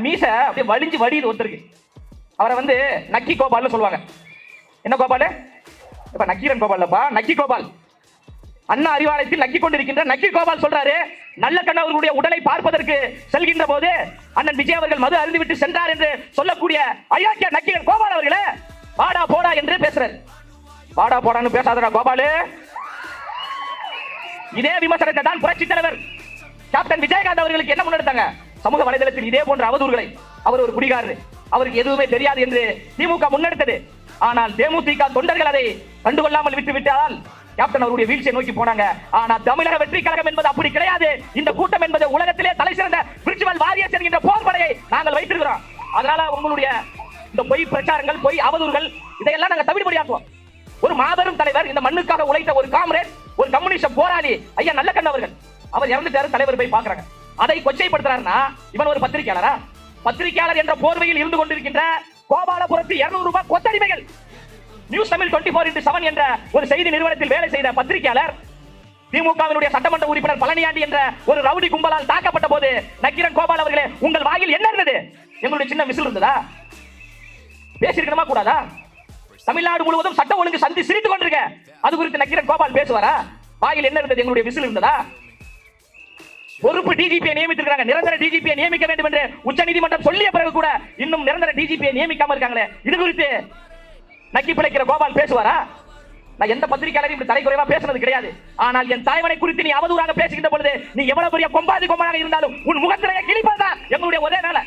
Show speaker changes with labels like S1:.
S1: மீச அப்படியே வலிஞ்சு வடியுது ஒருத்தருக்கு. அவரை வந்து நக்கி கோபால்னு சொல்லுவாங்க. என்ன கோபால்? இப்ப நக்கீரன் கோபால்ப்பா, நக்கி கோபால். அண்ணா அறிவாலயத்தில் நக்கி கொண்டிருக்கின்ற நக்கி கோபால் சொல்றாரு, நல்லக்கண்ணு அவர்களுடைய உடலை பார்ப்பதற்கு செல்கின்ற போது அண்ணன் விஜய் அவர்கள் மது அருந்திவிட்டு சென்றார் என்று சொல்லக்கூடிய அயோக்கிய நக்கீரன் கோபால் அவர்களே வாடா போடா என்று பேசுறாரு. வாடா போடான்னு பேசாதடா கோபாலு. இதே விமர்சனத்தை தான் புரட்சி தலைவர் கேப்டன் விஜயகாந்த் அவர்களுக்கு என்ன முன்னெடுத்தாங்க? சமூக வலைதளத்தில் இதே போன்ற அவதூறுகளை, அவர் ஒரு குடிகாரர், அவருக்கு எதுவுமே தெரியாது என்று திமுக முன்னெடுத்தது. ஆனால் தேமுதிக தொண்டர்கள் அதை கண்டுகொள்ளாமல் விட்டு விட்டால் கேப்டன் அவருடைய வீழ்ச்சியை நோக்கி போனாங்க. ஆனா தமிழக வெற்றி கழகம் என்பது அப்படி கிடையாது. இந்த கூட்டம் என்பது உலகத்திலே தலை சிறந்த விர்ச்சுவல் வாரியர்ஸ் என்கின்ற போர்படையை நாங்கள் வைத்திருக்கிறோம். அதனால உங்களுடைய இந்த பொய் பிரச்சாரங்கள், பொய் அவதூறுகள் இதையெல்லாம் நாங்கள் தவிடுபடியாக்குவோம். ஒரு மாபெரும் தலைவர், இந்த மண்ணுக்காக உழைத்த ஒரு காம்ரேட், ஒரு கம்யூனிஸ்ட் போராளி ஐயா நல்லக்கண்ணு அவர்கள், அவர் இறந்துட்டாரு, தலைவர் போய் பார்க்கறாங்க. அதை கொச்சைப்படுத்துறாருன்னா இவன் ஒரு பத்திரிகையாளரா? பத்திரிகையாளர் என்ற போர்வையில் இருந்து கொண்டிருக்கின்ற கோபாலபுரத்து 200 ரூபாய் கொத்தடிமைகள், நியூஸ் தமிழ் 24x7 என்ற ஒரு செய்தி நிறுவனத்தில் வேலை செய்த பத்திரிகையாளர் திமுகவினுடைய சட்டமன்ற உறுப்பினர் பழனியாண்டி என்ற ஒரு ரவுடி கும்பலால் தாக்கப்பட்ட போது நக்கீரன் கோபால் அவர்களே, உங்கள் வாயில் என்ன இருந்தது? எங்களுடைய சின்ன விசில் இருந்ததா? பேசிருக்கணுமா கூடாதா? தமிழ்நாடு முழுவதும் சட்ட ஒழுங்கு சந்தி சிரித்துக் கொண்டிருக்க, அது குறித்து நக்கீரன் கோபால் பேசுவாரா? வாயில் என்ன இருந்தது? எங்களுடைய விசில் இருந்ததா? பொறுப்பு டிஜிபியை நியமித்திருக்காங்க, நிரந்தர டிஜிபியை நியமிக்க வேண்டும் என்று உச்ச நீதிமன்றம் சொல்லிய பிறகு கூட இன்னும் நிரந்தர டிஜிபியை நியமிக்காம இருக்காங்களே, இது குறித்து நக்கி பிழைக்கிற கோபால் பேசுவாரா? நான் எந்த பத்திரிகையாளரையும் இப்படி தலைக்குறைவா பேசுனது கிடையாது. ஆனால் என் தாய்மனை குறித்து நீ அவதூறாக பேசுகின்ற பொழுது, நீ எவ்வளவு பெரிய கொம்பாதி கொம்பனாக இருந்தாலும் உன் முகத்திலேயே கிழிப்பதுதான் எங்களுடைய ஒரே வேலை.